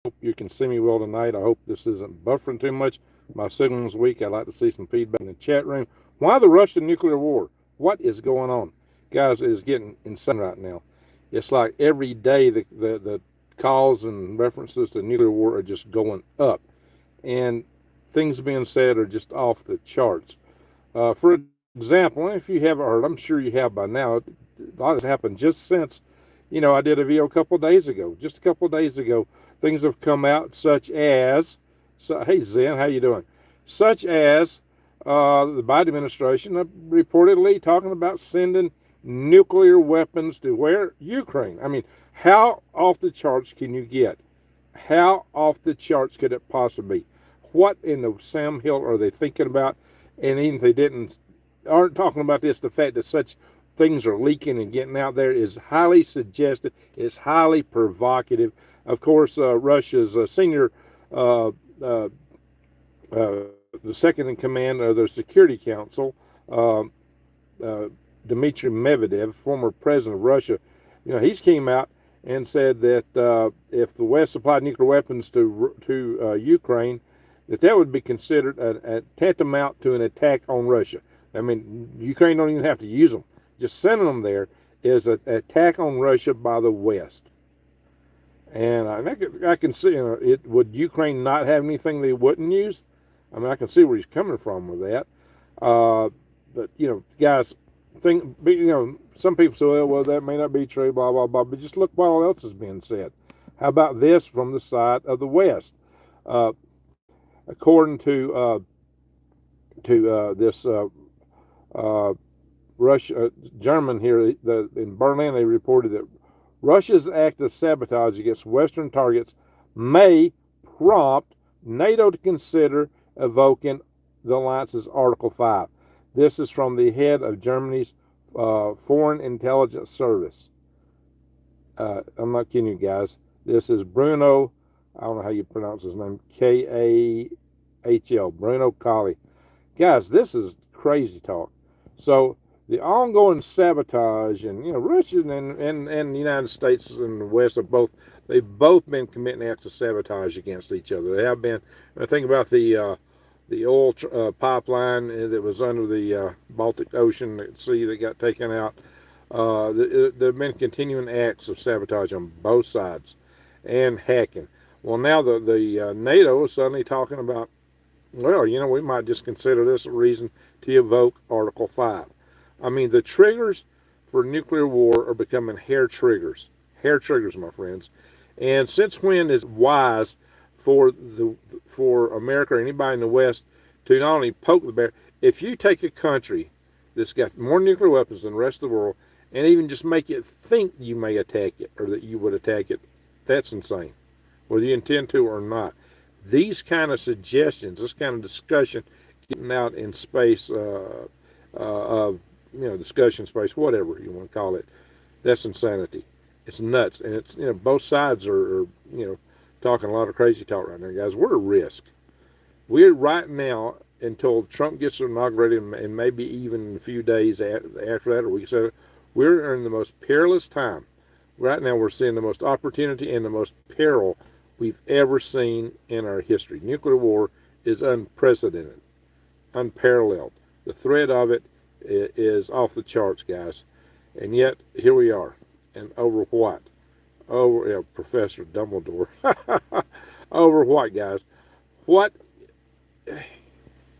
hope you can see me well tonight. I hope this isn't buffering too much. My signal's weak. I'd like to see some feedback in the chat room. Why the Russian nuclear war? What is going on? Guys, it is getting insane right now. It's like every day the calls and references to nuclear war are just going up. And things being said are just off the charts. For example, if you haven't heard, I'm sure you have by now, a lot has happened just since, I did a video a couple of days ago. Just a couple of days ago, things have come out such as, hey Zen, how you doing? Such as the Biden administration reportedly talking about sending nuclear weapons to where? Ukraine. I mean, how off the charts can you get? How off the charts could it possibly be? What in the Sam Hill are they thinking about? And even if they aren't talking about this, the fact that such things are leaking and getting out there is highly suggestive. It's highly provocative. Of course, Russia's senior, uh, uh, the second in command of their Security Council, uh, Dmitry Medvedev, former president of Russia, he's came out and said that if the West supplied nuclear weapons to Ukraine, that would be considered a tantamount to an attack on Russia. I mean, Ukraine don't even have to use them. Just sending them there is an attack on Russia by the West. And I can see, would Ukraine not have anything they wouldn't use? I mean, I can see where he's coming from with that. But, guys, some people say, well, that may not be true, blah, blah, blah. But just look what else is being said. How about this from the side of the West? According to this German here in Berlin, they reported that Russia's act of sabotage against Western targets may prompt NATO to consider evoking the alliance's Article 5. This is from the head of Germany's Foreign Intelligence Service. I'm not kidding you guys. This is Bruno, I don't know how you pronounce his name, Kahl, Bruno Colley. Guys, this is crazy talk. So the ongoing sabotage, and Russia and the United States and the West they've both been committing acts of sabotage against each other. They have been. I think about the oil pipeline that was under the Baltic Ocean Sea that got taken out. There have been continuing acts of sabotage on both sides and hacking. Well, now the NATO is suddenly talking about, well, we might just consider this a reason to evoke Article 5. I mean, the triggers for nuclear war are becoming hair triggers. Hair triggers, my friends. And since when is it wise for America or anybody in the West to not only poke the bear, if you take a country that's got more nuclear weapons than the rest of the world and even just make it think you may attack it or that you would attack it, that's insane, whether you intend to or not. These kind of suggestions, this kind of discussion, getting out in space of discussion space, whatever you want to call it, that's insanity. It's nuts, and it's both sides are talking a lot of crazy talk right now, guys. We're at risk. We're right now until Trump gets inaugurated, and maybe even in a few days after that, or weeks later, we're in the most perilous time. Right now, we're seeing the most opportunity and the most peril we've ever seen in our history. Nuclear war is unprecedented, unparalleled. The threat of it is off the charts, guys. And yet, here we are. And over what? Over Professor Dumbledore. Over what, guys? What?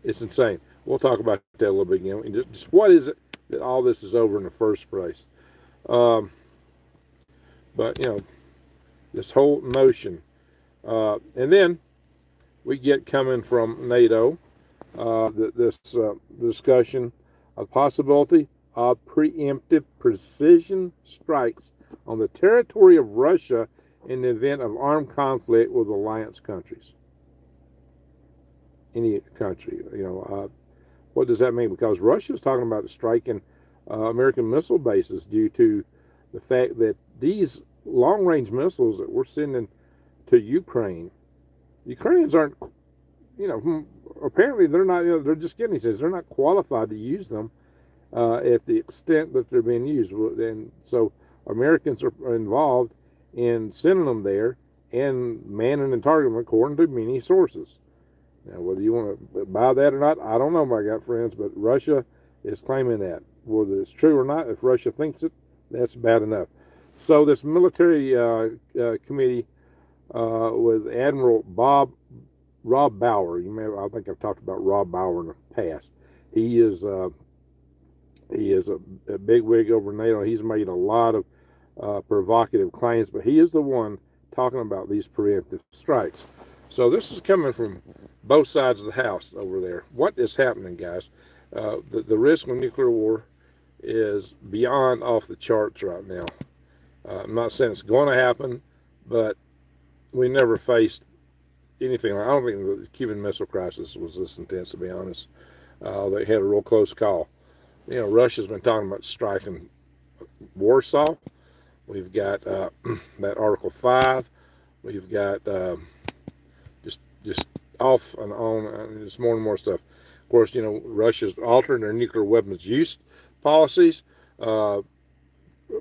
It's insane. We'll talk about that a little bit again. Just what is it that all this is over in the first place? But, this whole notion. And then we get coming from NATO, this discussion of possibility of preemptive precision strikes on the territory of Russia in the event of armed conflict with alliance countries. Any country, what does that mean? Because Russia is talking about striking American missile bases due to the fact that these long-range missiles that we're sending to Ukraine, Ukrainians aren't, apparently they're not, they're just getting these. They're not qualified to use them at the extent that they're being used. And so Americans are involved in sending them there and manning and targeting, according to many sources. Now, whether you want to buy that or not, I don't know, my gut friends, but Russia is claiming that. Whether it's true or not, if Russia thinks it, that's bad enough. So this military committee with Admiral Rob Bauer. I think I've talked about Rob Bauer in the past. He is a big wig over NATO. He's made a lot of provocative claims, but he is the one talking about these preemptive strikes. So this is coming from both sides of the house over there. What is happening, guys? The risk of nuclear war is beyond off the charts right now. I'm not saying it's going to happen, but we never faced anything. I don't think the Cuban Missile Crisis was this intense, to be honest. They had a real close call. You know, Russia's been talking about striking Warsaw. We've got that Article 5. We've got just off and on. Just more and more stuff. Of course, you know, Russia's altering their nuclear weapons use policies.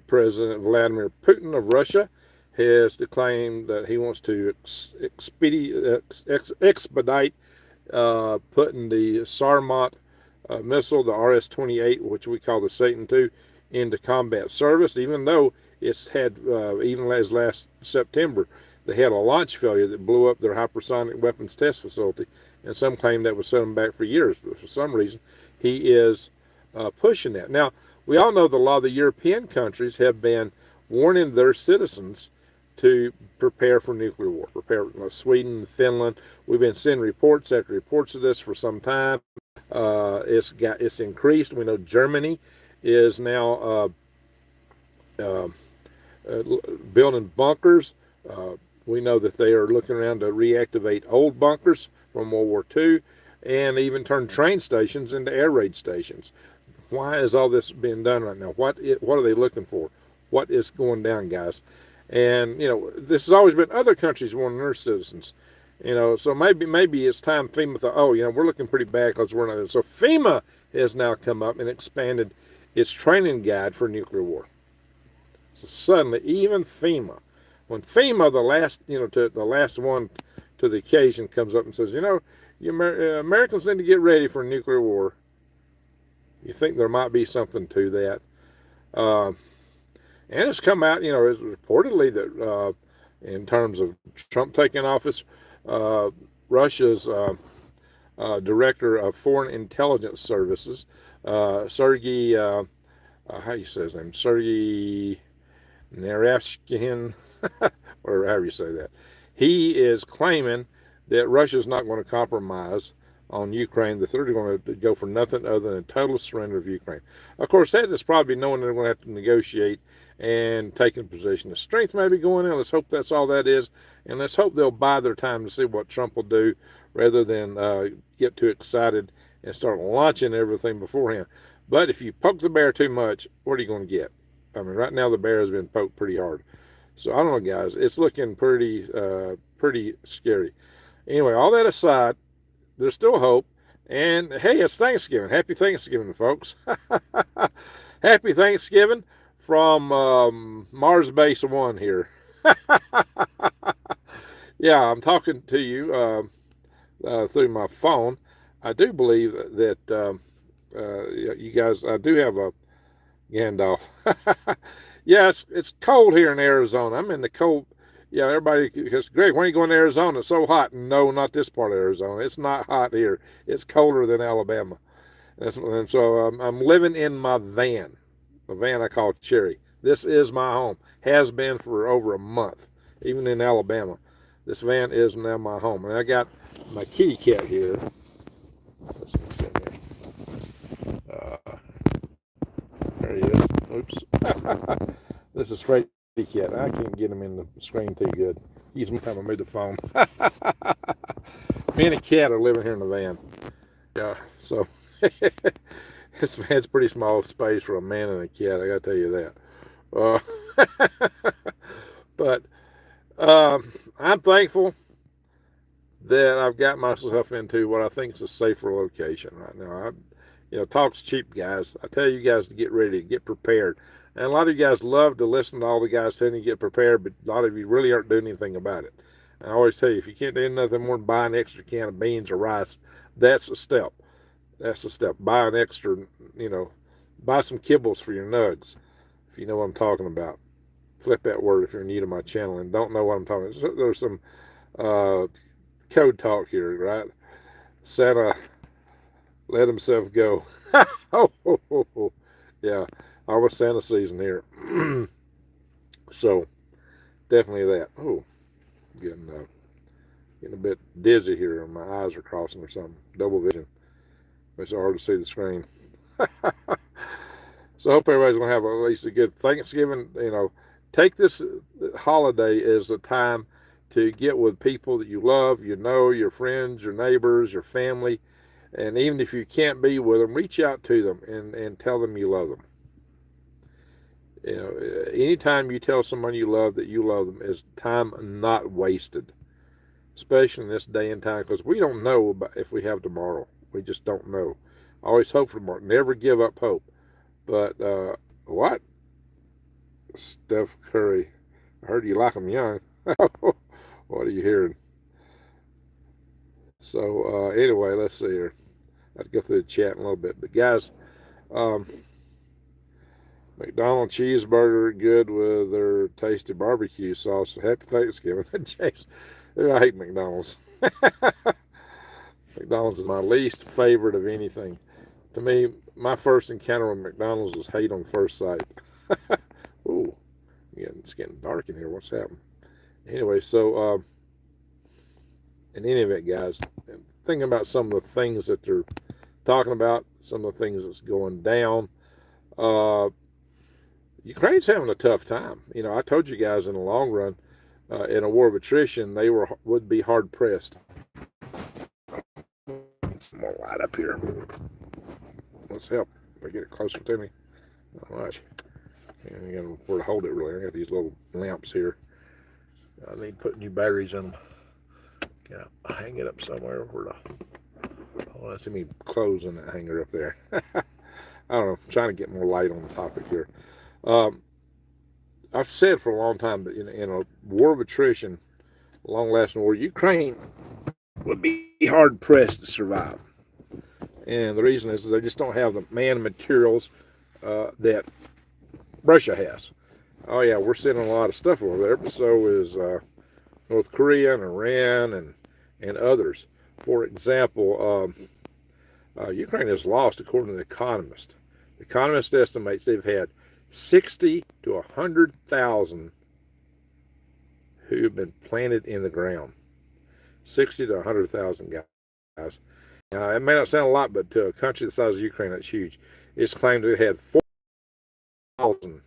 President Vladimir Putin of Russia has declared that he wants to expedite putting the Sarmat missile, the RS-28, which we call the Satan II, into combat service, even though it's had, even as last September, they had a launch failure that blew up their hypersonic weapons test facility, and some claim that would set them back for years, but for some reason, he is pushing that. Now, we all know that a lot of the European countries have been warning their citizens to prepare for nuclear war. Sweden, Finland. We've been sending reports after reports of this for some time. It's increased. We know Germany is now building bunkers. We know that they are looking around to reactivate old bunkers from World War II, and even turn train stations into air raid stations. Why is all this being done right now? What are they looking for? What is going down, guys? And, you know, this has always been other countries warning their citizens. You know, so maybe it's time FEMA thought, oh, you know, we're looking pretty bad because we're not. So FEMA has now come up and expanded its training guide for nuclear war. So suddenly, even FEMA, when FEMA, the last one to the occasion, comes up and says, you know, Americans need to get ready for nuclear war. You think there might be something to that. And it's come out, you know, it's reportedly that in terms of Trump taking office, Russia's director of foreign intelligence services, Sergei, how do you say his name? Sergei Narashkin, or however you say that. He is claiming that Russia's not going to compromise on Ukraine, that they're going to go for nothing other than a total surrender of Ukraine. Of course, that is probably knowing they're going to have to negotiate and taking a position of strength maybe going in. Let's hope that's all that is, and let's hope they'll buy their time to see what Trump will do rather than get too excited and start launching everything beforehand. But if you poke the bear too much, what are you going to get? I mean, right now the bear has been poked pretty hard. So I don't know, guys. It's looking pretty scary. Anyway, all that aside, there's still hope. And hey, it's Thanksgiving. Happy Thanksgiving, folks. Happy Thanksgiving from Mars Base 1 here. Yeah, I'm talking to you through my phone. I do believe that you guys, I do have a Gandalf. Yeah, it's cold here in Arizona. I'm in the cold. Yeah, everybody goes, Greg, when are you going to Arizona? It's so hot. No, not this part of Arizona. It's not hot here. It's colder than Alabama. And so I'm living in my van. The van I call Cherry. This is my home. Has been for over a month, even in Alabama. This van is now my home. And I got my kitty cat here. Let's see there. There he is. Oops. This is Freddy Cat. I can't get him in the screen too good. He's one time I made the phone. Me and a cat are living here in the van. Yeah, so this van's pretty small space for a man and a cat. I gotta tell you that. But I'm thankful that I've got myself into what I think is a safer location right now. Talk's cheap, guys. I tell you guys to get ready, get prepared. And a lot of you guys love to listen to all the guys telling you to get prepared, but a lot of you really aren't doing anything about it. And I always tell you, if you can't do nothing more than buy an extra can of beans or rice, that's a step. That's a step. Buy an extra, you know, buy some kibbles for your nugs, if you know what I'm talking about. Flip that word if you're new to my channel and don't know what I'm talking about. There's some uh, code talk here, right? Santa let himself go. Oh, oh, oh, oh. Yeah, almost Santa season here. So definitely that. Oh, getting a bit dizzy here. My eyes are crossing or something. Double vision. Makes it hard to see the screen. So I hope everybody's gonna have at least a good Thanksgiving. You know, take this holiday as a time to get with people that you love, you know, your friends, your neighbors, your family, and even if you can't be with them, reach out to them and tell them you love them. You know, anytime you tell someone you love that you love them is time not wasted, especially in this day and time, because we don't know about if we have tomorrow. We just don't know. Always hope for tomorrow. Never give up hope. But what? Steph Curry. I heard you like him young. What are you hearing? So anyway, let's see here. I have to go through the chat in a little bit. But guys, um, McDonald's cheeseburger good with their tasty barbecue sauce. Happy Thanksgiving. James, I hate McDonald's. McDonald's is my least favorite of anything. To me, my first encounter with McDonald's was hate on first sight. Ooh, it's getting dark in here. What's happening? Anyway, so in any event, guys, thinking about some of the things that they're talking about, some of the things that's going down. Ukraine's having a tough time. You know, I told you guys in the long run, in a war of attrition, they would be hard pressed. Some more light up here. Let's help. If I get it closer to me. Not much. And I got where to hold it really. I got these little lamps here. I need to put new batteries in them. Gotta hang it up somewhere where to. Oh, that's me closing that hanger up there. I don't know. I'm trying to get more light on the topic here. I've said for a long time that in a war of attrition, a long-lasting war, Ukraine would be hard pressed to survive. And the reason is they just don't have the man and materials that Russia has. Oh yeah, we're sending a lot of stuff over there, but so is North Korea and Iran and others. For example, Ukraine has lost, according to The Economist. The Economist estimates they've had 60 to 100,000 who have been planted in the ground. 60 to 100,000 guys. Now, it may not sound a lot, but to a country the size of Ukraine, that's huge. It's claimed it had 4,000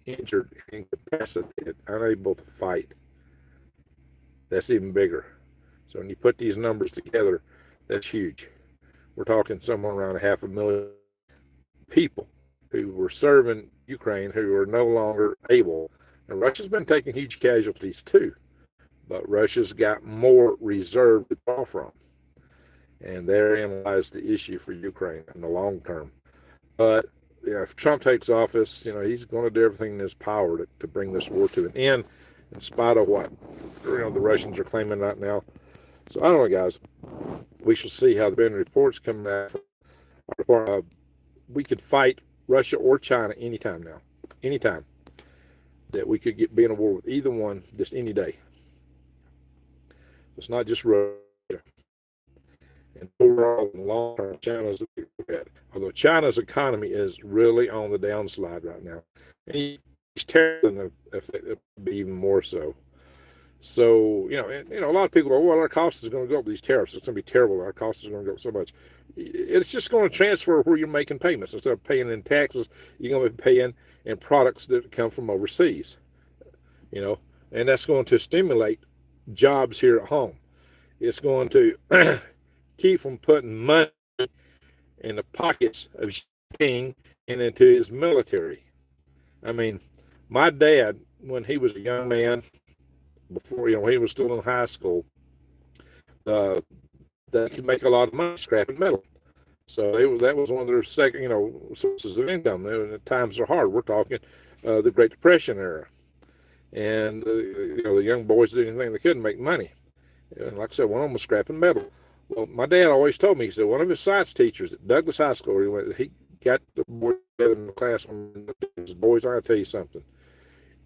injured, incapacitated, unable to fight. That's even bigger. So when you put these numbers together, that's huge. We're talking somewhere around 500,000 people who were serving Ukraine who are no longer able. And Russia's been taking huge casualties too, but Russia's got more reserve to draw from. And therein lies the issue for Ukraine in the long term. But you know, if Trump takes office, you know, he's going to do everything in his power to bring this war to an end, in spite of what the Russians are claiming right now. So I don't know, guys. We shall see how the been reports come back. We could fight Russia or China anytime now. Anytime. That we could be in a war with either one just any day. It's not just Russia. And overall, in the long term, China's although China's economy is really on the downslide right now. And he's terrible, be even more so. So, a lot of people go, well, our cost is going to go up with these tariffs. It's going to be terrible. Our cost is going to go up so much. It's just going to transfer where you're making payments. Instead of paying in taxes, you're going to be paying in products that come from overseas. And that's going to stimulate jobs here at home. It's going to keep from putting money in the pockets of King and into his military. I mean, my dad, when he was a young man, before he was still in high school, they could make a lot of money scrapping metal. So that was one of their second, sources of income. The times are hard. We're talking the Great Depression era, and the young boys did anything they could to make money. And like I said, one of them was scrapping metal. Well, my dad always told me, he said one of his science teachers at Douglas High School, he got the boys together in the classroom. He said, boys, I gotta tell you something.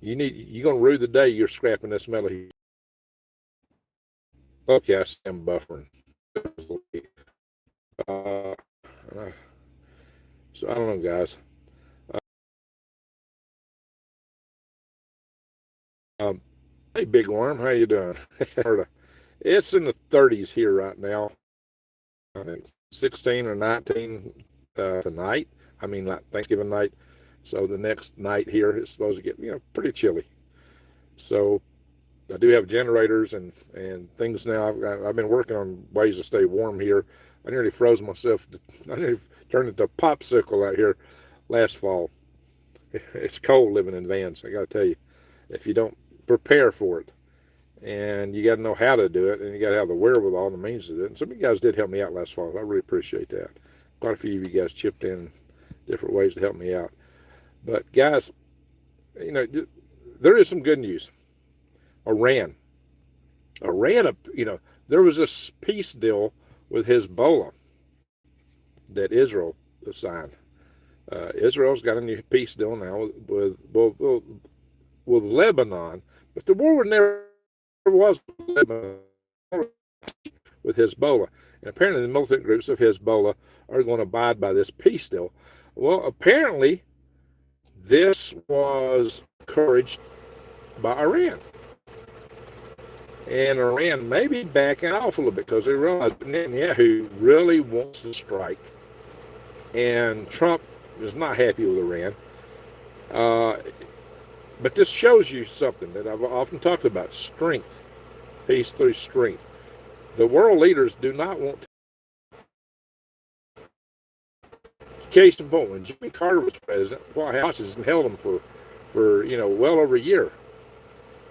You're gonna rue the day you're scrapping this metal. Okay, I see I'm buffering. Uh, so I don't know, guys. Um, hey, Big Worm, how you doing? It's in the 30s here right now. I think 16 or 19 tonight. I mean, like Thanksgiving night. So the next night here is supposed to get, pretty chilly. So I do have generators and things now. I've been working on ways to stay warm here. I nearly froze myself. I nearly turned into a popsicle out here last fall. It's cold living in vans, I got to tell you. If you don't prepare for it, and you got to know how to do it, and you got to have the wherewithal and the means to do it. And some of you guys did help me out last fall. I really appreciate that. Quite a few of you guys chipped in different ways to help me out. But guys, there is some good news. Iran, there was this peace deal with Hezbollah that Israel signed. Israel's got a new peace deal now with Lebanon, but the war never was with Lebanon with Hezbollah. And apparently the militant groups of Hezbollah are going to abide by this peace deal. Well, apparently this was encouraged by Iran. And Iran may be backing off a little bit because they realize Netanyahu really wants to strike. And Trump is not happy with Iran. But this shows you something that I've often talked about: strength, peace through strength. The world leaders do not want to. Case in point, when Jimmy Carter was president, White House held him for well over a year.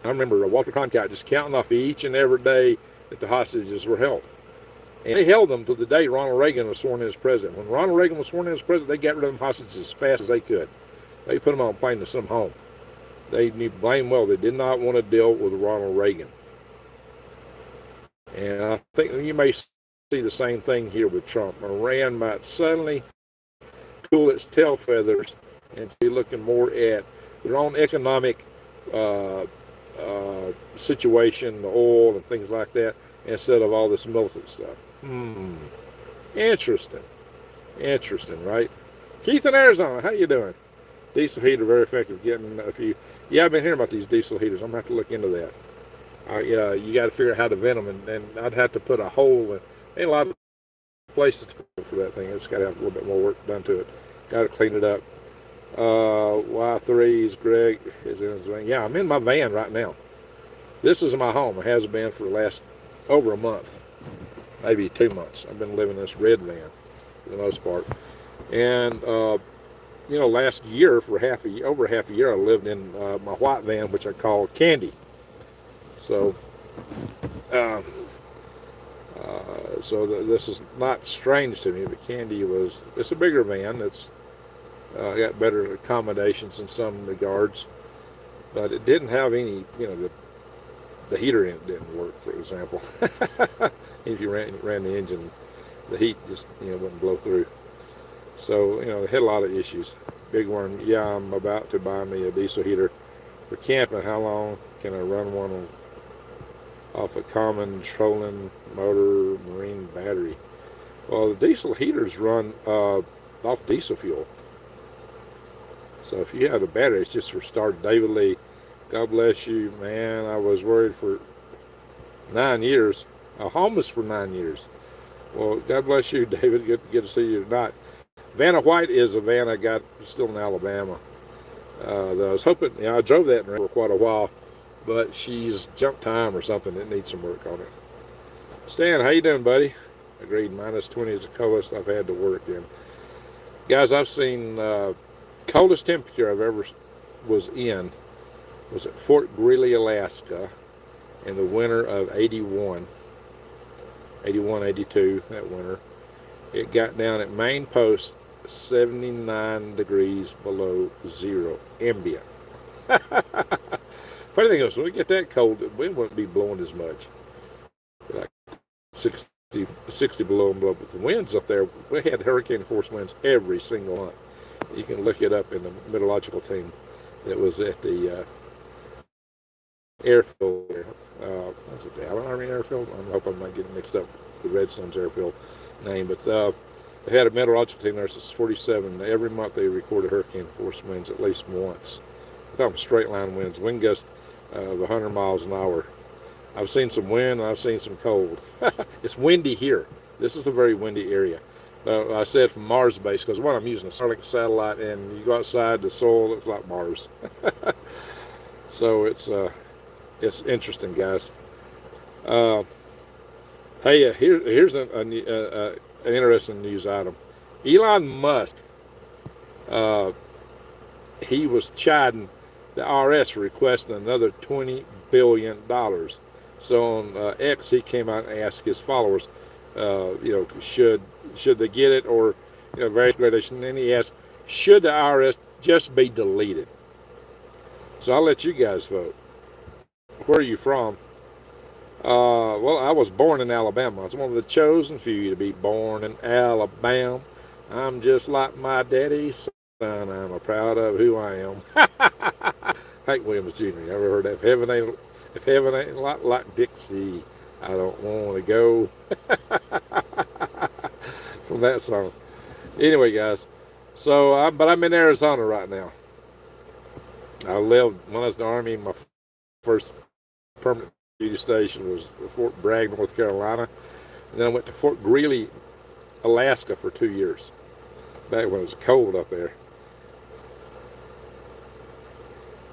I remember Walter Cronkite just counting off each and every day that the hostages were held. And they held them till the day Ronald Reagan was sworn in as president. When Ronald Reagan was sworn in as president, they got rid of them hostages as fast as they could. They put them on a plane to some home. They blame well. They did not want to deal with Ronald Reagan. And I think you may see the same thing here with Trump. Iran might suddenly cool its tail feathers and be looking more at their own economic situation, the oil and things like that, instead of all this militant stuff. Interesting, right? Keith in Arizona, how you doing? Diesel heater, very effective. Getting a few. Yeah, I've been hearing about these diesel heaters. I'm gonna have to look into that. You got to figure out how to vent them, and I'd have to put a hole in. Ain't a lot of places to put for that thing. It's got to have a little bit more work done to it. Got to clean it up. Y3's Greg is in his van. Yeah, I'm in my van right now. This is my home. It has been for the last over a month, maybe 2 months. I've been living in this red van for the most part. And last year for over half a year, I lived in my white van, which I call Candy. So, this is not strange to me, but Candy it's a bigger van. It's got better accommodations in some regards, but it didn't have any, the heater in it didn't work, for example. If you ran the engine, the heat just, wouldn't blow through. So, it had a lot of issues. Big Worm, yeah, I'm about to buy me a diesel heater for camping. How long can I run one off a common trolling motor marine battery? Well, the diesel heaters run off diesel fuel. So if you have a battery, it's just for start. David Lee, God bless you, man. I was worried for 9 years. Homeless for 9 years. Well, God bless you, David. Good to see you tonight. Vanna White is a van I got still in Alabama. That I was hoping, I drove that for quite a while, but she's junk time or something. It needs some work on it. Stan, how you doing, buddy? Agreed. -20 is the coldest I've had to work in. Guys, I've seen coldest temperature I've ever was at Fort Greely, Alaska in the winter of 81, 82, that winter. It got down at main post 79 degrees below zero, ambient. Funny thing is, when we get that cold, the wind wouldn't be blowing as much. Like 60 below and below. But the winds up there, we had hurricane force winds every single month. You can look it up in the meteorological team that was at the airfield there. Was it the Allen Army Airfield? I hope I'm not getting mixed up with the Redstone's airfield name. But they had a meteorological team there since 47. Every month they recorded hurricane force winds at least once. I'm talking straight line winds, wind gusts of 100 miles an hour. I've seen some wind, and I've seen some cold. It's windy here. This is a very windy area. I said from Mars base, because what I'm using a Starlink satellite, and you go outside, the soil looks like Mars. So it's interesting, guys. Hey, here's an interesting news item. Elon Musk, he was chiding the IRS for requesting another $20 billion. So on X, he came out and asked his followers, should they get it, or various gradations. And then he asked, should the IRS just be deleted? So I'll let you guys vote. Where are you from? Well, I was born in Alabama. I was one of the chosen few to be born in Alabama. I'm just like my daddy's son. I'm proud of who I am. Hank Williams Jr. You ever heard that? If heaven ain't like Dixie, I don't want to go. From that song. Anyway, guys. So, but I'm in Arizona right now. I lived when I was in the Army. My first permanent duty station was Fort Bragg, North Carolina. And then I went to Fort Greely, Alaska for 2 years. Back when it was cold up there.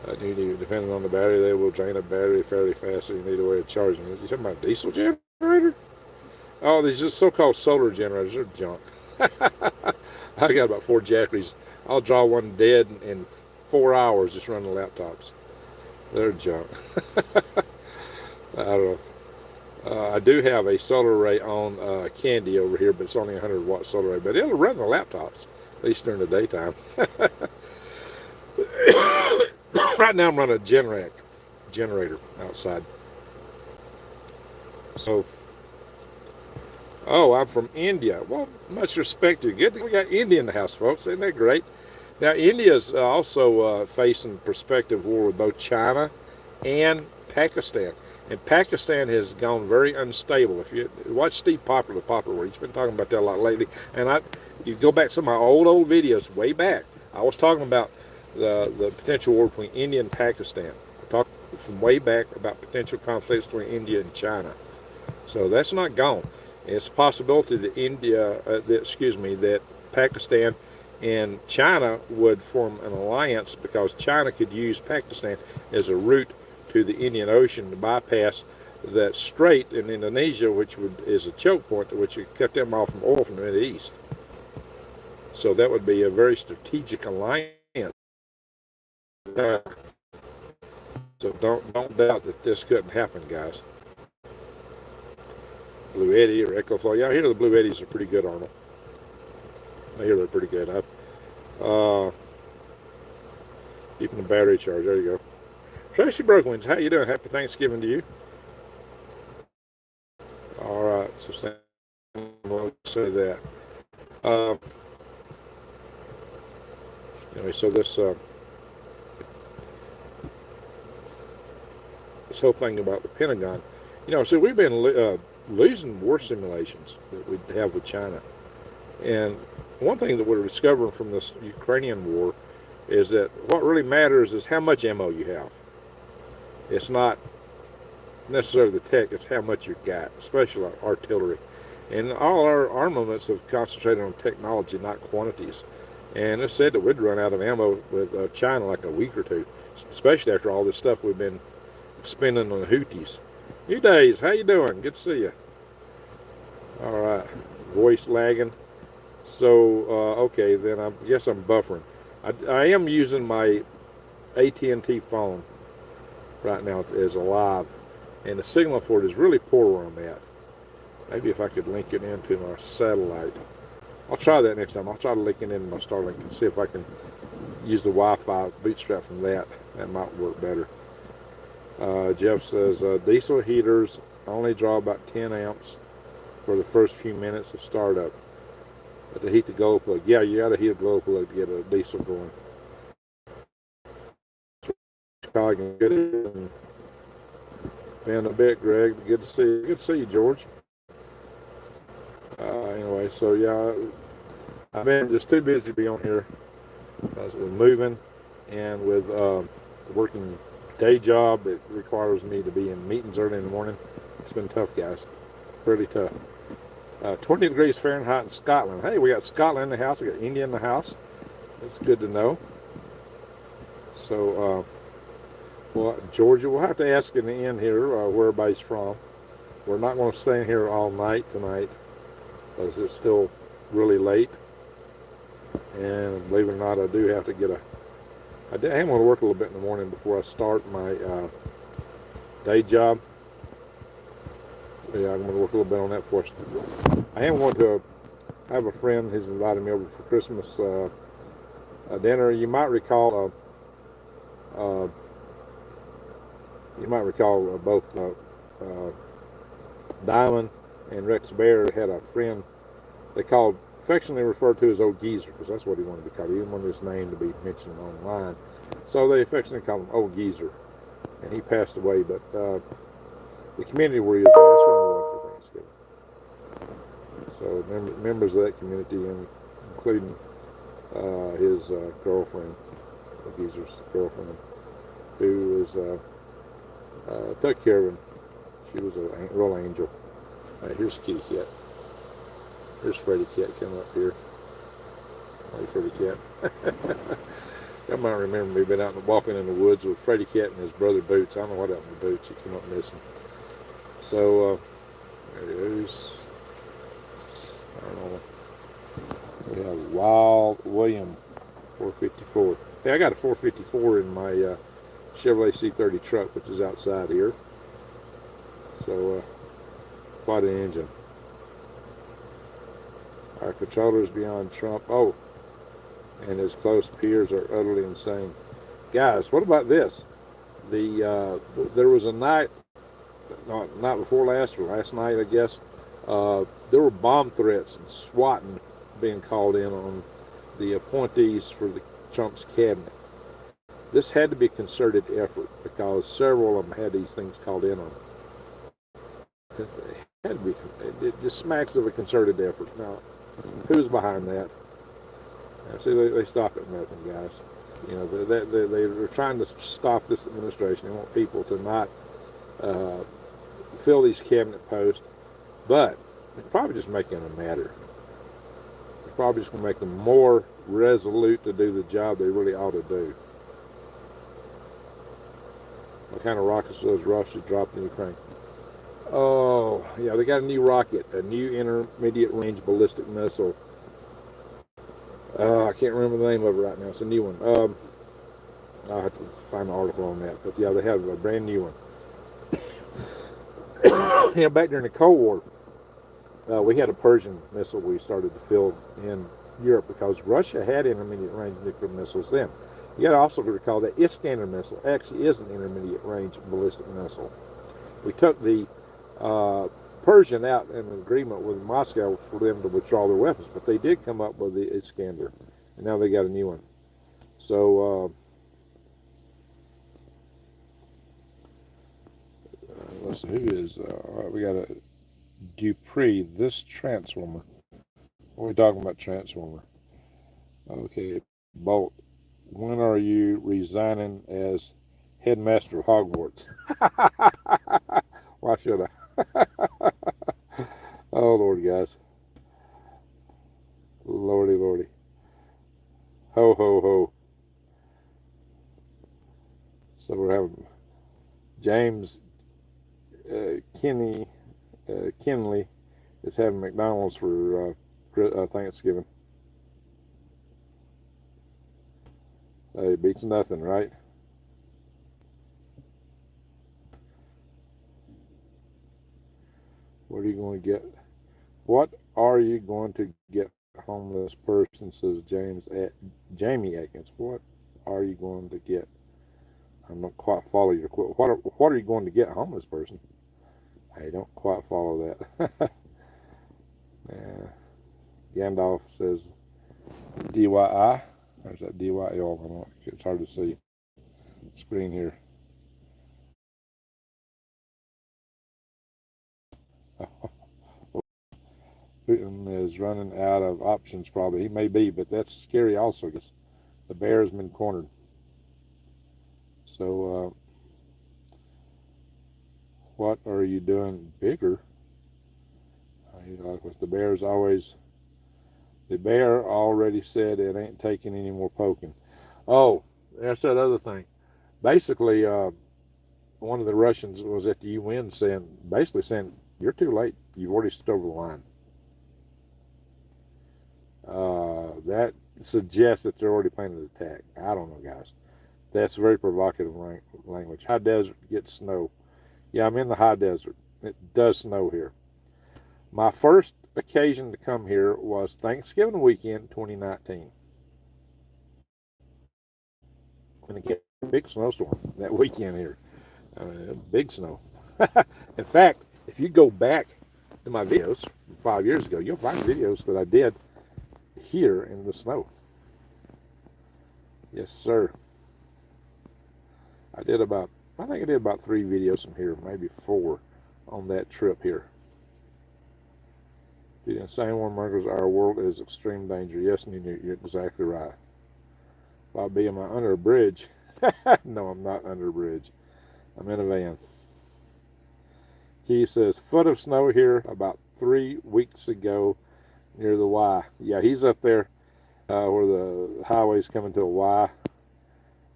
Depending on the battery, they will drain a battery fairly fast, so you need a way of charging it. You talking about a diesel generator? Oh, these are so-called solar generators. They're junk. I got about 4 jackeries. I'll draw one dead in 4 hours just running laptops. They're junk. I don't know. I do have a solar array on Candy over here, but it's only a 100-watt solar array. But it'll run the laptops, at least during the daytime. Right now I'm running a generator outside. So, I'm from India. Well, much respect to you. Good, we got India in the house, folks. Isn't that great? Now, India's also facing prospective war with both China and Pakistan. And Pakistan has gone very unstable. If you watch Steve Poplar, the Poplar War, he's been talking about that a lot lately. And you go back to some of my old videos way back. I was talking about the potential war between India and Pakistan. I talked from way back about potential conflicts between India and China. So that's not gone. It's a possibility that that Pakistan and China would form an alliance, because China could use Pakistan as a route to the Indian Ocean to bypass that strait in Indonesia, which is a choke point which would cut them off from oil from the Middle East. So that would be a very strategic alliance. So don't doubt that this couldn't happen, guys. Blue Eddy or Echo Flow. Yeah, I hear the Blue Eddies are pretty good, Arnold. I hear they're pretty good. Keeping the battery charged. There you go. Tracy Brookwins, how you doing? Happy Thanksgiving to you. All right, so we'll say that. Anyway, so this whole thing about the Pentagon, so we've been losing war simulations that we have with China. And one thing that we're discovering from this Ukrainian war is that what really matters is how much ammo you have. It's not necessarily the tech, it's how much you got, especially like artillery. And all our armaments have concentrated on technology, not quantities. And it's said that we'd run out of ammo with China like a week or two, especially after all this stuff we've been spending on the Houthis. New Days, how you doing? Good to see you. All right, voice lagging. So, okay, then I guess I'm buffering. I am using my AT&T phone right now as alive, and the signal for it is really poor where I'm at. Maybe if I could link it into my satellite. I'll try that next time. I'll try to link it into my Starlink and see if I can use the Wi-Fi bootstrap from that. That might work better. Jeff says diesel heaters only draw about 10 amps for the first few minutes of startup. But to heat the glow plug, yeah, you got to heat a glow plug to get a diesel going. Good. Been a bit, Greg. Good to see you. Good to see you, George. Anyway, so yeah, I've been just too busy to be on here with moving and with working day job that requires me to be in meetings early in the morning. It's been tough, guys. Really tough. 20 degrees Fahrenheit in Scotland. Hey, we got Scotland in the house. We got India in the house. That's good to know. So, well, Georgia, we'll have to ask in the end here where everybody's from. We're not going to stay in here all night tonight because it's still really late. And believe it or not, I do have to get I am going to work a little bit in the morning before I start my day job. Yeah, I'm going to work a little bit on that for us. I am going to have a friend who's invited me over for Christmas dinner. You might recall both Diamond and Rex Bear had a friend they called, affectionately referred to as Old Geezer, because that's what he wanted to be called. He didn't want his name to be mentioned online. So they affectionately called him Old Geezer. And he passed away, but the community where he was at, that's where we went for Thanksgiving. So members of that community, including his girlfriend, Geezer's girlfriend, who was took care of him. She was a real angel. Here's Kitty Cat. Here's Freddy Cat coming up here. Hey, Freddy Cat. I might remember me being out and walking in the woods with Freddy Cat and his brother Boots. I don't know what happened to Boots. He came up missing. So, there's, I don't know. We have Wild William 454. Hey, I got a 454 in my Chevrolet C30 truck, which is outside here. So, quite an engine. Our controllers beyond Trump. Oh, and his close peers are utterly insane. Guys, what about this? There was a night before last, or last night, I guess. There were bomb threats and swatting being called in on the appointees for the Trump's cabinet. This had to be a concerted effort because several of them had these things called in on them. It had to be. It just smacks of a concerted effort. Now, who's behind that? See, they stop at nothing, guys. You know, they're trying to stop this administration. They want people to not fill these cabinet posts, but they're probably just making them madder. They're probably just going to make them more resolute to do the job they really ought to do. What kind of rockets those Russians dropped in Ukraine? Oh, yeah, they got a new rocket, a new intermediate range ballistic missile. I can't remember the name of it right now. It's a new one. I'll have to find an article on that. But yeah, they have a brand new one. You know, back during the Cold War, we had a Persian missile we started to field in Europe because Russia had intermediate range nuclear missiles then. You got to also recall that Iskander missile actually is an intermediate range ballistic missile. We took the Persian out in an agreement with Moscow for them to withdraw their weapons, but they did come up with the Iskander, and now they got a new one. So let's see, who is we got a Dupree, this Transformer. What are we talking about, Transformer? Okay, Bolt, when are you resigning as headmaster of Hogwarts? Why should I? Oh, Lord, guys. Lordy, lordy. Ho, ho, ho. So we're having James Kenley is having McDonald's for Thanksgiving. It beats nothing, right? What are you going to get? What are you going to get homeless person, says Jamie Atkins. What are you going to get? I don't quite follow your quote. What are you going to get, homeless person? I don't quite follow that. Gandalf says DYI. There's that DYL. It's hard to see. Screen here. Putin is running out of options, probably. He may be, but that's scary also, because the bear has been cornered. So, what are you doing bigger? The bear's always. The bear already said it ain't taking any more poking. Oh, that's that other thing. Basically, one of the Russians was at the UN basically saying, you're too late. You've already stepped over the line. That suggests that they're already planning an attack. I don't know, guys. That's very provocative language. High desert gets snow. Yeah, I'm in the high desert. It does snow here. My first occasion to come here was Thanksgiving weekend 2019. And it get a big snowstorm that weekend here. Big snow. In fact, if you go back to my videos from 5 years ago, you'll find videos that I did here in the snow. Yes, sir. I think I did about 3 videos from here, maybe 4 on that trip here. The insane warm markers, our world is extreme danger. Yes, you're exactly right. Bobby, am I under a bridge? No, I'm not under a bridge. I'm in a van. He says, foot of snow here about 3 weeks ago near the Y. Yeah, he's up there where the highway's coming to a Y. In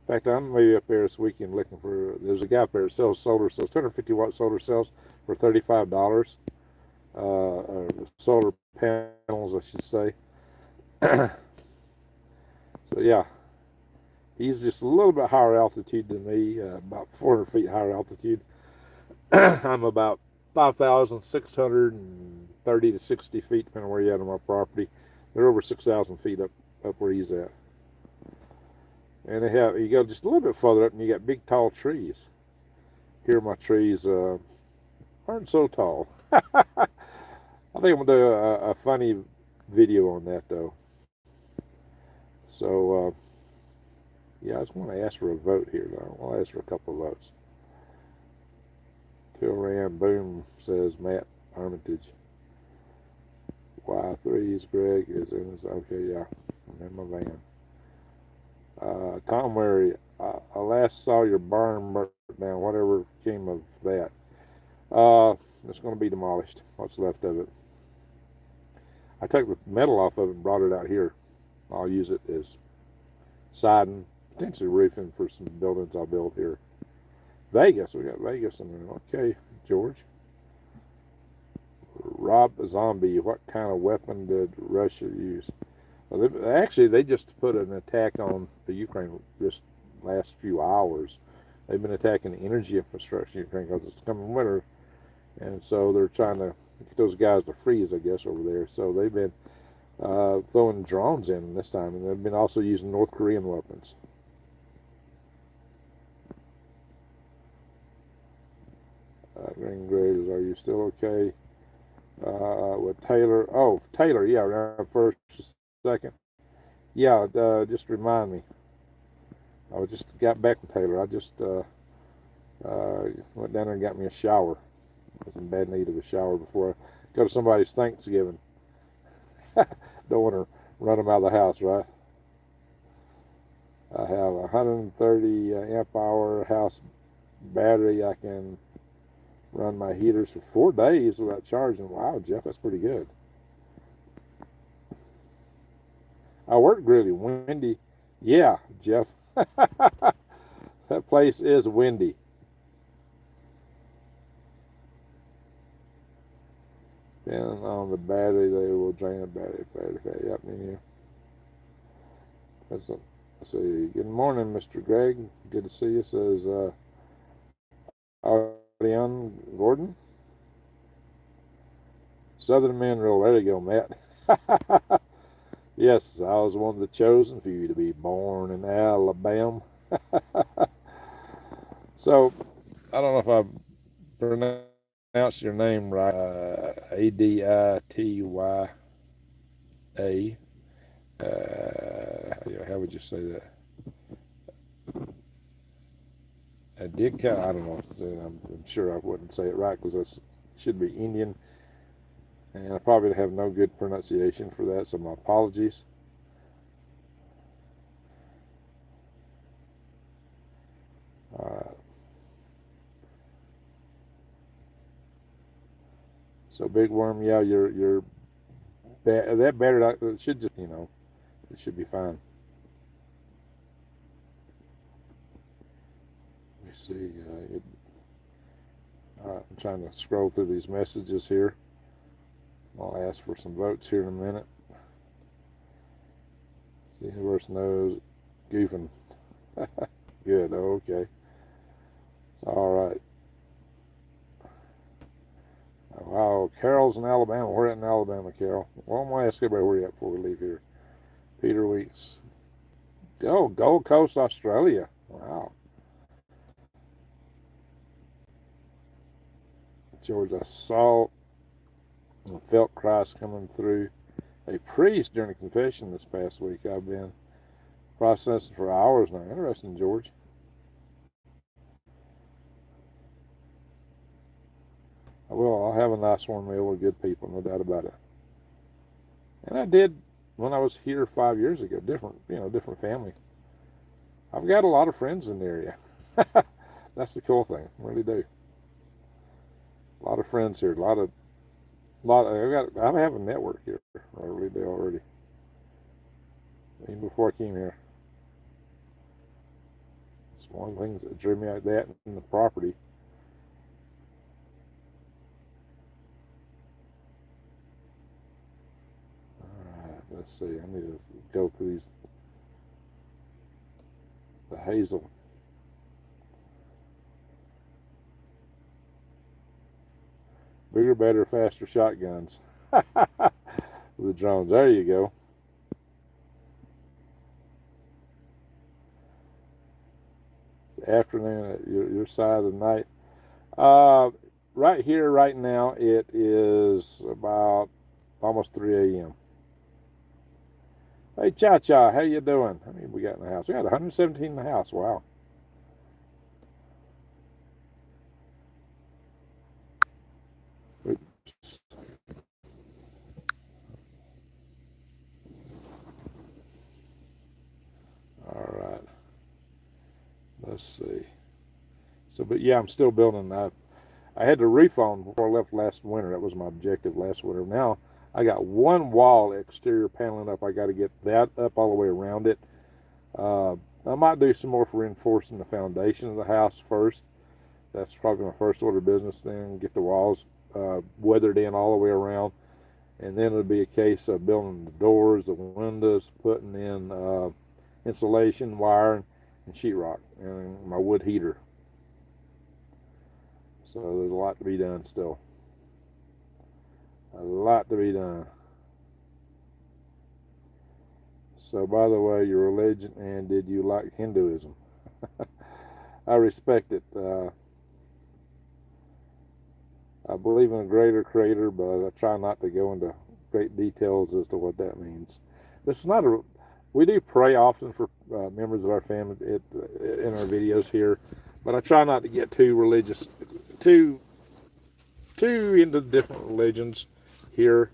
fact, I'm maybe up there this weekend looking for, there's a guy up there that sells solar cells, 250 watt solar cells for $35. Solar panels, I should say. So yeah, he's just a little bit higher altitude than me, about 400 feet higher altitude. I'm about 5,630 to 60 feet, depending on where you're at on my property. They're over 6,000 feet up where he's at. And you go just a little bit further up, and you got big, tall trees. Here, my trees aren't so tall. I think I'm gonna do a funny video on that, though. So, yeah, I just want to ask for a vote here, though. I'll ask for a couple of votes. Till Ram Boom, says Matt Armitage. Y3 is Greg is in his, okay, yeah, I'm in my van. Tom Wary, I last saw your barn burnt down. Whatever came of that? It's going to be demolished. What's left of it? I took the metal off of it and brought it out here. I'll use it as siding, potentially roofing for some buildings I'll build here. Vegas, we got Vegas in there. Okay, George. Rob Zombie, what kind of weapon did Russia use? Well, they just put an attack on the Ukraine this last few hours. They've been attacking the energy infrastructure in Ukraine because it's coming winter, and so they're trying to get those guys to freeze, I guess, over there. So they've been throwing drones in this time, and they've been also using North Korean weapons. Green Graves, are you still okay? With Taylor. Oh, Taylor, yeah, first, second. Yeah, just remind me. I just got back from Taylor. I just went down there and got me a shower. I was in bad need of a shower before I go to somebody's Thanksgiving. Don't want to run them out of the house, right? I have a 130 amp hour house battery. I can run my heaters for 4 days without charging. Wow, Jeff, that's pretty good. I work really windy. Yeah, Jeff. That place is windy. Depending on the battery, they will drain the battery. Yep, in here. Let's see. Good morning, Mr. Greg. Good to see you. Says Ariane Gordon. Southern Mineral. There you go, Matt. Yes, I was one of the chosen few to be born in Alabama. So, I don't know if I pronounced your name right. Adity A. How would you say that? Adika? I don't know. I'm sure I wouldn't say it right because it should be Indian. And I probably have no good pronunciation for that, so my apologies. Alright. So Big Worm, yeah, you're that battery it should just it should be fine. Let me see. I'm trying to scroll through these messages here. I'll ask for some votes here in a minute. The universe knows goofing. Good. Okay. All right. Wow. Carol's in Alabama. We're in Alabama, Carol. Well, I'm gonna ask everybody where you at before we leave here. Peter Weeks. Oh, Gold Coast, Australia. Wow. George, I saw and felt Christ coming through a priest during a confession this past week. I've been processing for hours now. Interesting, George. Well, I'll have a nice warm meal with good people, no doubt about it. And I did when I was here 5 years ago. Different family. I've got a lot of friends in the area. That's the cool thing. I really do. A lot of friends here. I have a network here. I really do already. Even before I came here. It's one of the things that drew me out that and the property. Alright, let's see. I need to go through these. The Hazel. Bigger, better, faster shotguns. The drones. There you go. It's afternoon at your side of the night. Right here, right now, it is about almost 3 a.m. Hey, Cha Cha, how you doing? How many we got in the house? We got 117 in the house. Wow. Oops. All right. Let's see. So, but yeah, I'm still building. I had to rephone before I left last winter. That was my objective last winter. Now I got one wall exterior paneling up. I got to get that up all the way around it. I might do some more for reinforcing the foundation of the house first. That's probably my first order of business. Then get the walls weathered in all the way around, and then it'll be a case of building the doors, the windows, putting in insulation, wiring, and sheetrock, and my wood heater. So there's a lot to be done still. A lot to be done. So, by the way, your religion, and did you like Hinduism? I respect it. I believe in a greater creator, but I try not to go into great details as to what that means. This is not a. We do pray often for members of our family in our videos here, but I try not to get too religious, too into different religions here,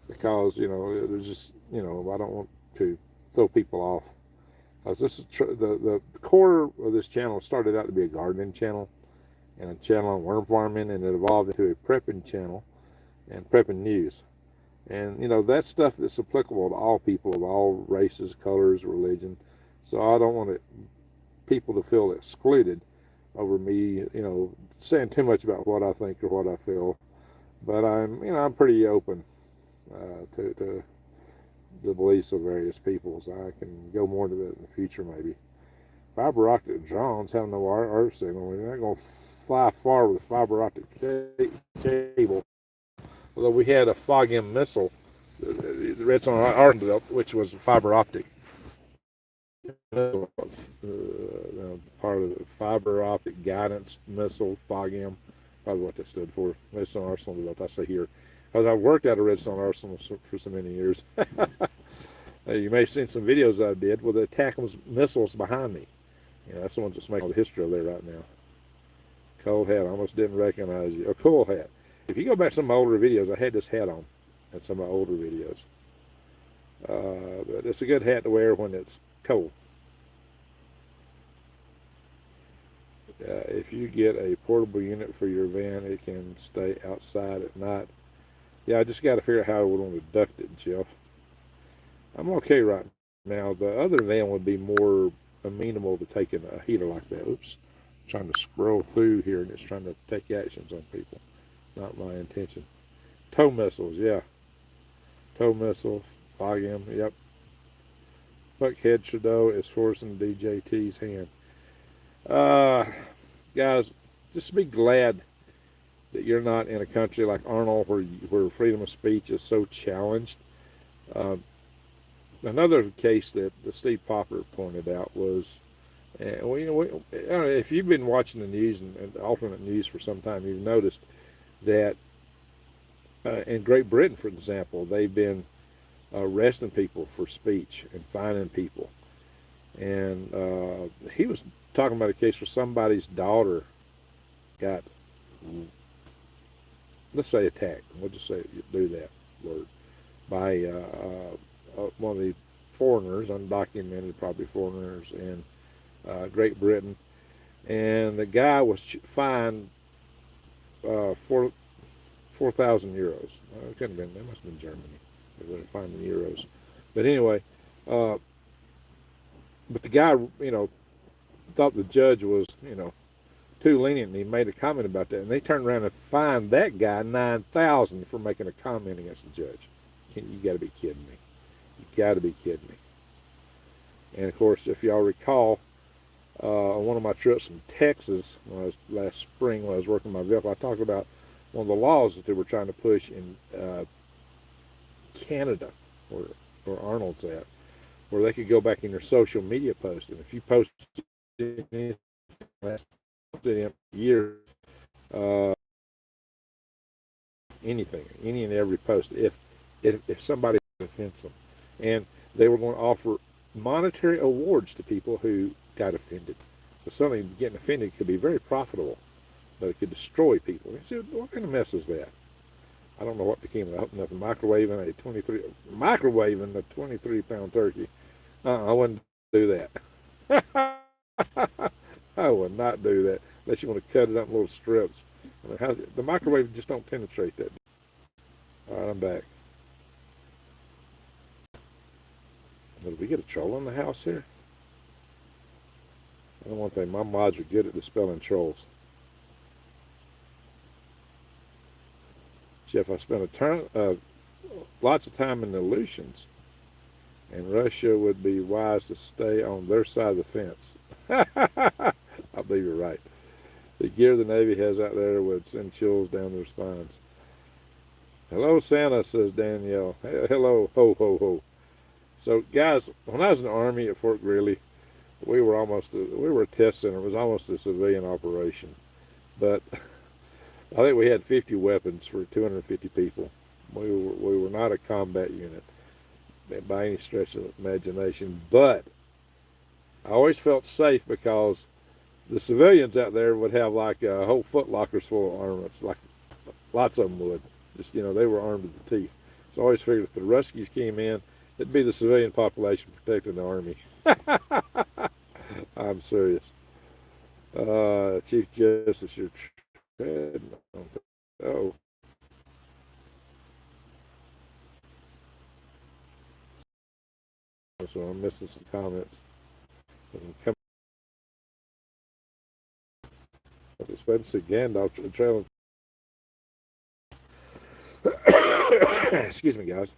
because there's just I don't want to throw people off. Because this is the core of this channel started out to be a gardening channel and a channel on worm farming, and it evolved into a prepping channel and prepping news. And that stuff is applicable to all people of all races, colors, religion. So I don't want people to feel excluded over me, saying too much about what I think or what I feel. But I'm pretty open to the beliefs of various peoples. I can go more into that in the future, maybe. Fiber optic drones have no RF signal. They're not going to fly far with fiber optic cable. Although we had a FOGM missile the Redstone Arsenal, which was fiber optic. Part of the fiber optic guidance missile, FOGM, probably what that stood for. Redstone Arsenal, I say here. Because I worked at a Redstone Arsenal for so many years. You may have seen some videos I did with the ATACMS missiles behind me. That's the ones that's making all the history over there right now. Cold hat, I almost didn't recognize you. A cool hat. If you go back to some of my older videos, I had this hat on in some of my older videos. But it's a good hat to wear when it's cold. If you get a portable unit for your van, it can stay outside at night. Yeah, I just got to figure out how I would want to duct it, Jeff. I'm okay right now. The other van would be more amenable to taking a heater like that. Oops. I'm trying to scroll through here and it's trying to take actions on people. Not my intention. Tow missiles, yeah. Tow missile, FOGM, yep. Buckhead Trudeau is forcing DJT's hand. Guys, just be glad that you're not in a country like Arnold where freedom of speech is so challenged. Another case that Steve Popper pointed out was, if you've been watching the news and alternate news for some time, you've noticed that in Great Britain, for example, they've been arresting people for speech and fining people. And he was talking about a case where somebody's daughter got, let's say, attacked. We'll just say do that word by one of the foreigners, undocumented probably foreigners in Great Britain, and the guy was fined 4,000 euros. It couldn't have been. That must have been Germany. They would have fined in euros. But anyway, but the guy, thought the judge was, too lenient, and he made a comment about that, and they turned around and fined that guy 9,000 for making a comment against the judge. You got to be kidding me. You got to be kidding me. And of course, if y'all recall, on one of my trips from Texas last spring when I was working my vehicle, I talked about one of the laws that they were trying to push in Canada, where Arnold's at, where they could go back in their social media posts, and if you posted anything last year, anything, any and every post, if somebody offends them, and they were going to offer monetary awards to people who got offended. So suddenly getting offended could be very profitable, but it could destroy people. And so what kind of mess is that? I don't know what became of nothing. Microwaving a 23-pound turkey. I wouldn't do that. I would not do that unless you want to cut it up in little strips. The microwave just don't penetrate that. All right, I'm back. Did we get a troll in the house here? I don't want to think. My mods are good at dispelling trolls. Jeff, I spent lots of time in the Aleutians, and Russia would be wise to stay on their side of the fence. I believe you're right. The gear the Navy has out there would send chills down their spines. Hello, Santa, says Danielle. Hello, ho, ho, ho. So, guys, when I was in the Army at Fort Greely, we were a test center. It was almost a civilian operation. But I think we had 50 weapons for 250 people. We were not a combat unit by any stretch of imagination. But I always felt safe because the civilians out there would have like a whole Foot Lockers full of armaments. Like lots of them would. Just, they were armed to the teeth. So I always figured if the Ruskies came in, it'd be the civilian population protecting the Army. I'm serious. Chief Justice, you're treading on. Oh. So I'm missing some comments. Spencer Gandalf trailing. Excuse me, guys.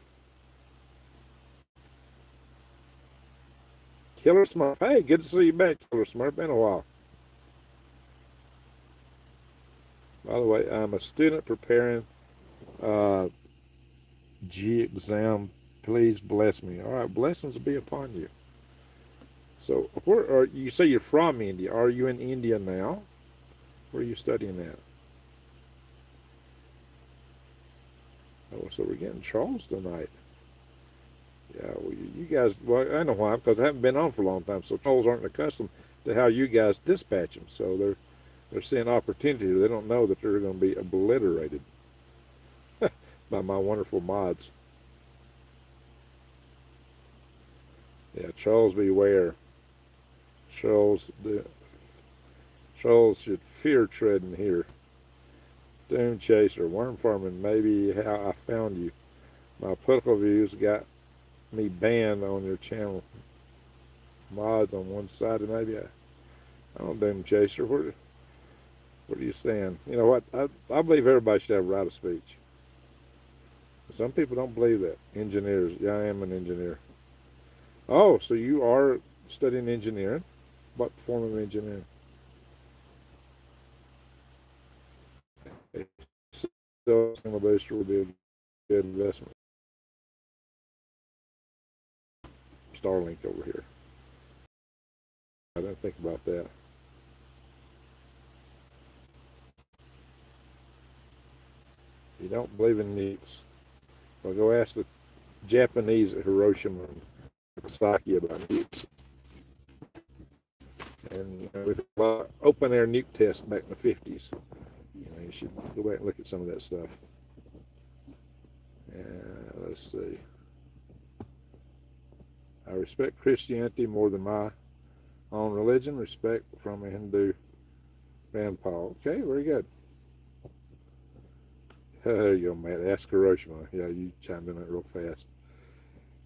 Killer Smurf. Hey, good to see you back, Killer Smurf. Been a while. By the way, I'm a student preparing G exam, please bless me. All right, blessings be upon you. So, where are you? Say you're from India. Are you in India now? Where are you studying at? Oh, so we're getting Charles tonight. Yeah, well, you guys, well, I know why, because I haven't been on for a long time, so trolls aren't accustomed to how you guys dispatch them. So they're seeing opportunity. They don't know that they're going to be obliterated by my wonderful mods. Yeah, trolls beware. Trolls, trolls should fear treading here. Doom chaser, worm farming, maybe how I found you. My political views got me banned on your channel. Mods on one side, and maybe I don't doom chaser. Where do you stand? You know what? I believe everybody should have a right of speech. Some people don't believe that. Engineers. Yeah, I am an engineer. Oh, so you are studying engineering? What form of engineering? A signal booster would be a good investment. Starlink over here. I didn't think about that. You don't believe in nukes? Well, go ask the Japanese at Hiroshima and Nagasaki about nukes. And we've had a lot of open air nuke tests back in the 50s. You should go back and look at some of that stuff. Let's see. I respect Christianity more than my own religion. Respect from a Hindu grandpa. Okay, very good. There you go, Matt. Ask Hiroshima. Yeah, you chimed in that real fast.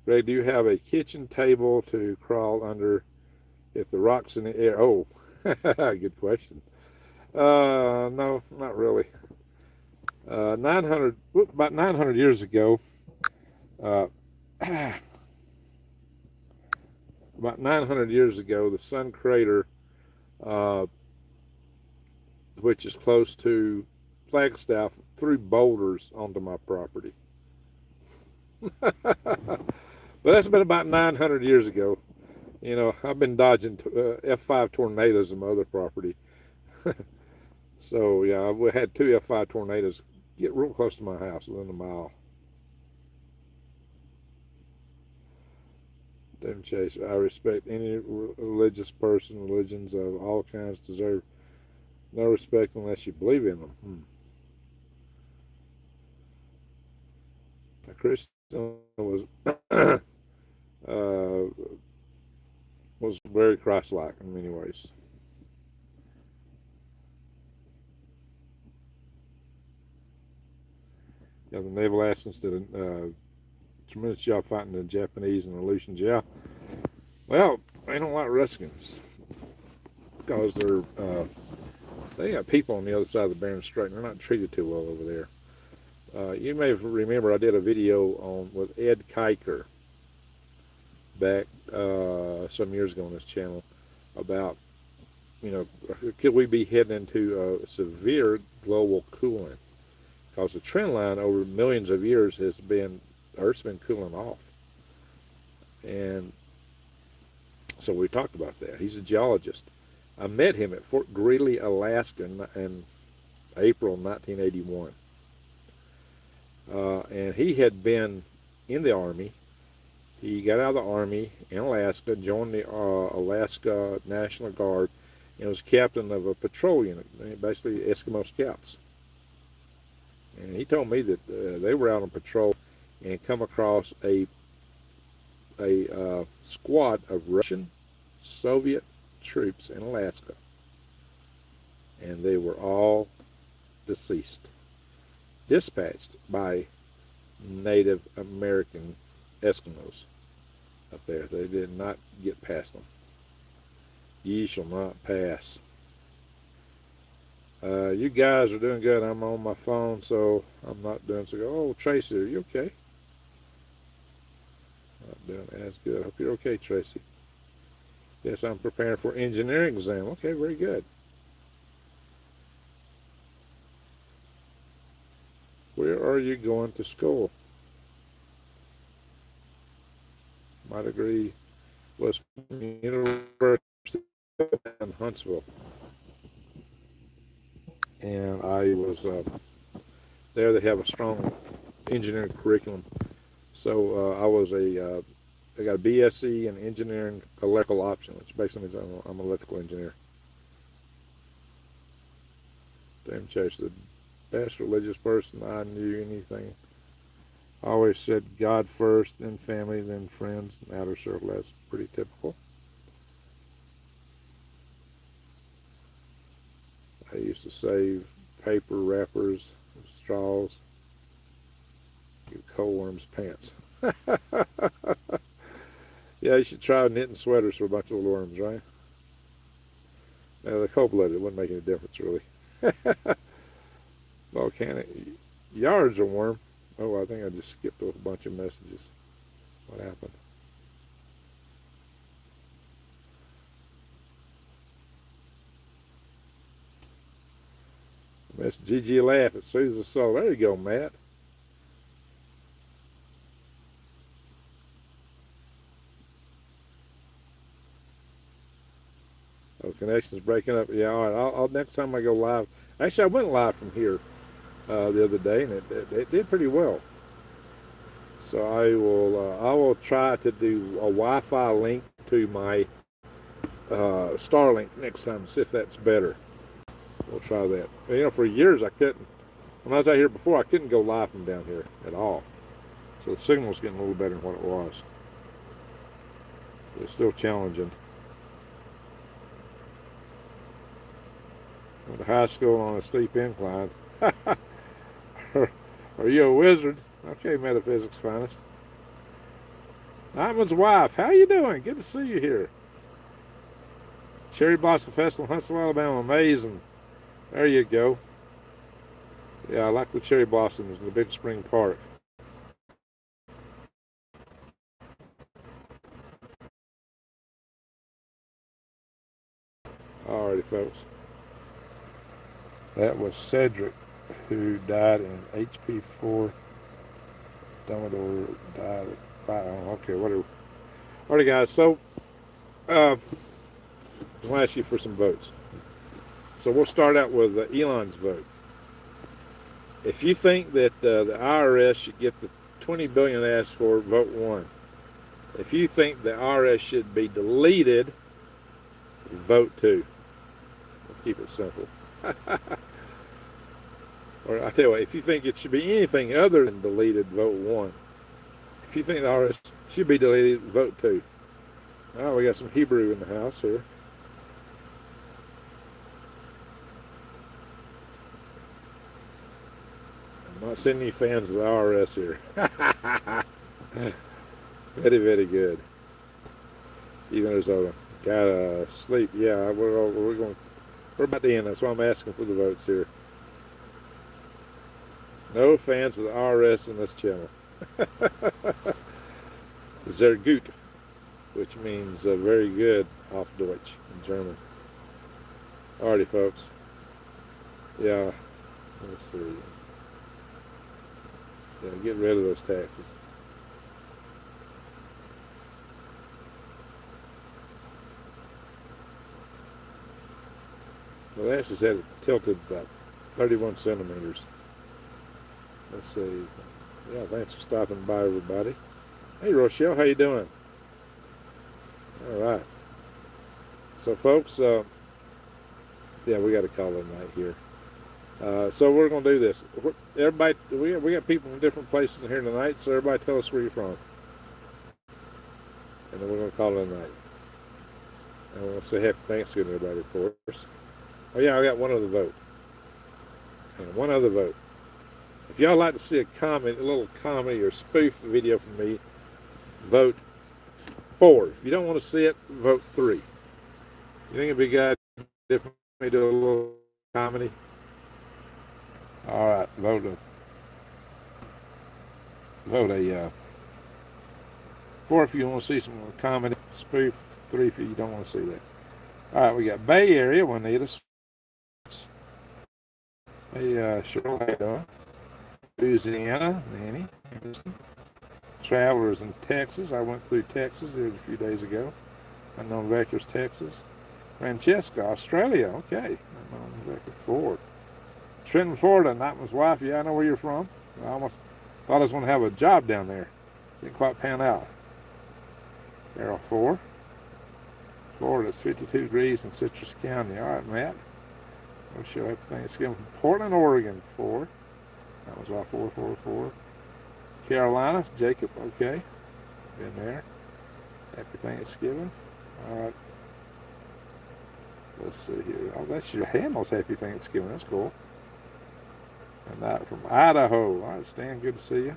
Greg, do you have a kitchen table to crawl under if the rock's in the air? Oh, good question. No, not really. 900 years ago, uh, about 900 years ago, the Sun crater, uh, which is close to Flagstaff, threw boulders onto my property. But that's been about 900 years ago. You know, I've been dodging F5 tornadoes on my other property. So, yeah, we had two F5 tornadoes get real close to my house, within a mile. Doom chaser. I respect any religious person. Religions of all kinds deserve no respect unless you believe in them. A Christian was uh, was very Christ-like in many ways. Yeah, the naval assets did a tremendous job fighting the Japanese and the Aleutians. Yeah, well, they don't like Ruskins because they got people on the other side of the Bering Strait, and they're not treated too well over there. You may remember I did a video with Ed Kiker back some years ago on this channel about, could we be heading into severe global cooling? Because the trend line over millions of years has been, Earth's been cooling off. And so we talked about that. He's a geologist. I met him at Fort Greely, Alaska in April 1981. And he had been in the Army. He got out of the Army in Alaska, joined the Alaska National Guard, and was captain of a patrol unit, basically Eskimo Scouts. And he told me that they were out on patrol and come across a squad of Russian, Soviet troops in Alaska, and they were all deceased, dispatched by Native American Eskimos up there. They did not get past them. Ye shall not pass. You guys are doing good. I'm on my phone, so I'm not doing so good. Oh, Tracy, are you okay? Not doing as good. I hope you're okay, Tracy. Yes, I'm preparing for engineering exam. Okay, very good. Where are you going to school? My degree was from the University in Huntsville, and I was there. They have a strong engineering curriculum, so I got a BSc in engineering electrical option, which basically means I'm an electrical engineer. Damn Chase, the best religious person I knew anything. I always said God first, then family, then friends, and outer circle. That's pretty typical. I used to save paper wrappers, straws, get coalworms pants. Yeah, you should try knitting sweaters for a bunch of little worms, right? Now, the cold-blooded, it wouldn't make any difference, really. Volcanic yards are warm. Oh, I think I just skipped a bunch of messages. What happened? Miss GG laugh. It soothes the soul. There you go, Matt. Oh, connection's breaking up. Yeah, all right. I'll next time I go live. Actually, I went live from here the other day, and it did pretty well. So I will try to do a Wi-Fi link to my Starlink next time, see if that's better. We'll try that. You know, for years I couldn't. When I was out here before, I couldn't go live from down here at all. So the signal's getting a little better than what it was. But it's still challenging. Went to high school on a steep incline. Are you a wizard? Okay, metaphysics finest. Iman's wife, how you doing? Good to see you here. Cherry Blossom Festival, Huntsville, Alabama, amazing. There you go. Yeah, I like the cherry blossoms in the Big Spring Park. Alrighty, folks. That was Cedric, who died in HP4. Dumbledore died at 5. Okay, whatever. Alrighty, guys. So, I'll ask you for some votes. So we'll start out with Elon's vote. If you think that the IRS should get the $20 billion asked for, vote 1. If you think the IRS should be deleted, vote 2. We'll keep it simple. Or I tell you what, if you think it should be anything other than deleted, vote 1. If you think the IRS should be deleted, vote 2. All right, we got some Hebrew in the house here. I'm not seeing any fans of the IRS here. Very, very good. Even Arizona. Gotta sleep. Yeah, we're about to end. That's why I'm asking for the votes here. No fans of the IRS in this channel. Sehr gut, which means very good auf Deutsch in German. Alrighty, folks. Yeah, let's see. Yeah, get rid of those taxes. Well, they actually said it tilted about 31 centimeters. Let's see. Yeah, thanks for stopping by, everybody. Hey, Rochelle, how you doing? All right. So, folks, yeah, we got to call it a night here. So we're going to do this. Everybody, we got people from different places here tonight, so everybody tell us where you're from. And then we're going to call it a night. And we'll say happy Thanksgiving, everybody, of course. Oh, yeah, I got one other vote. And one other vote. If y'all like to see a little comedy or spoof video from me, vote 4. If you don't want to see it, vote 3. You think it'd be good if we do a little comedy? All right, vote a 4 if you want to see some comedy, spoof. 3 if you don't want to see that. All right, we got Bay Area, Juanita. Hey, Cheryl, how you doing? Louisiana, Nanny. travelers in Texas. I went through Texas here a few days ago. Unknown Vectors, Texas. Francesca, Australia. Okay. Unknown Vector, Ford. Trenton, Florida. Nightman's wife. Yeah, I know where you're from. I almost thought I was going to have a job down there. Didn't quite pan out. Arrow 4. Florida, it's 52 degrees in Citrus County. All right, Matt. We'll show everything. It's given from Portland, Oregon. 4. That was all 4. Carolina, Jacob. Okay. Been there. Happy Thanksgiving. All right. Let's see here. Oh, that's your handles. Happy Thanksgiving. That's cool. And that from Idaho. All right, Stan, good to see you.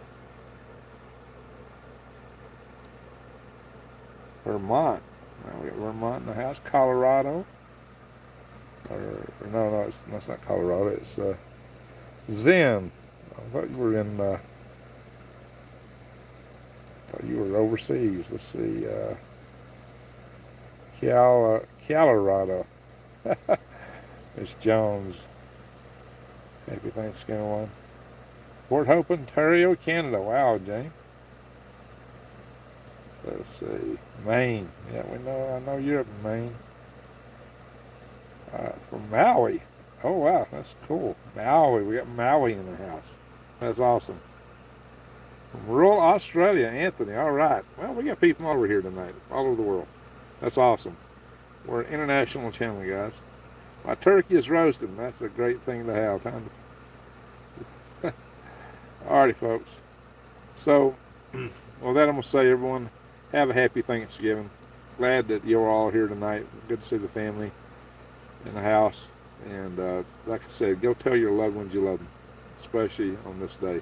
Vermont. Now we got Vermont in the house. Colorado. No, that's not Colorado. It's Zen. I thought you were in. Thought you were overseas. Let's see. Colorado. Miss Jones. Happy Thanksgiving one. Port Hope, Ontario, Canada. Wow, Jane. Let's see. Maine. Yeah, I know you're up in Maine. From Maui. Oh, wow, that's cool. Maui. We got Maui in the house. That's awesome. From rural Australia, Anthony. All right. Well, we got people over here tonight, all over the world. That's awesome. We're an international channel, guys. My turkey is roasting. That's a great thing to have. Time to... Alrighty, folks. So, well, that I'm going to say, everyone, have a happy Thanksgiving. Glad that you're all here tonight. Good to see the family in the house. And like I said, go tell your loved ones you love them, especially on this day.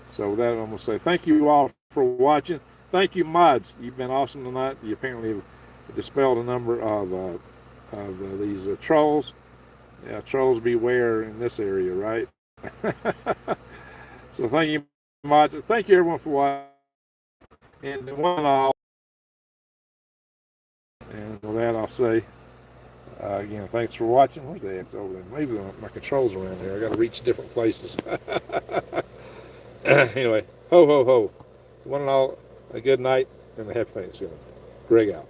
So with that, I'm going to say thank you all for watching. Thank you, mods. You've been awesome tonight. You apparently have dispelled a number of these trolls. Yeah, trolls beware in this area, right? So thank you, mods. Thank you, everyone, for watching. And one and all. And with that, I'll say, again, thanks for watching. Where's the X over there? Maybe my controls around here. I got to reach different places. Anyway, ho, ho, ho. One and all, a good night and a happy Thanksgiving. Greg out.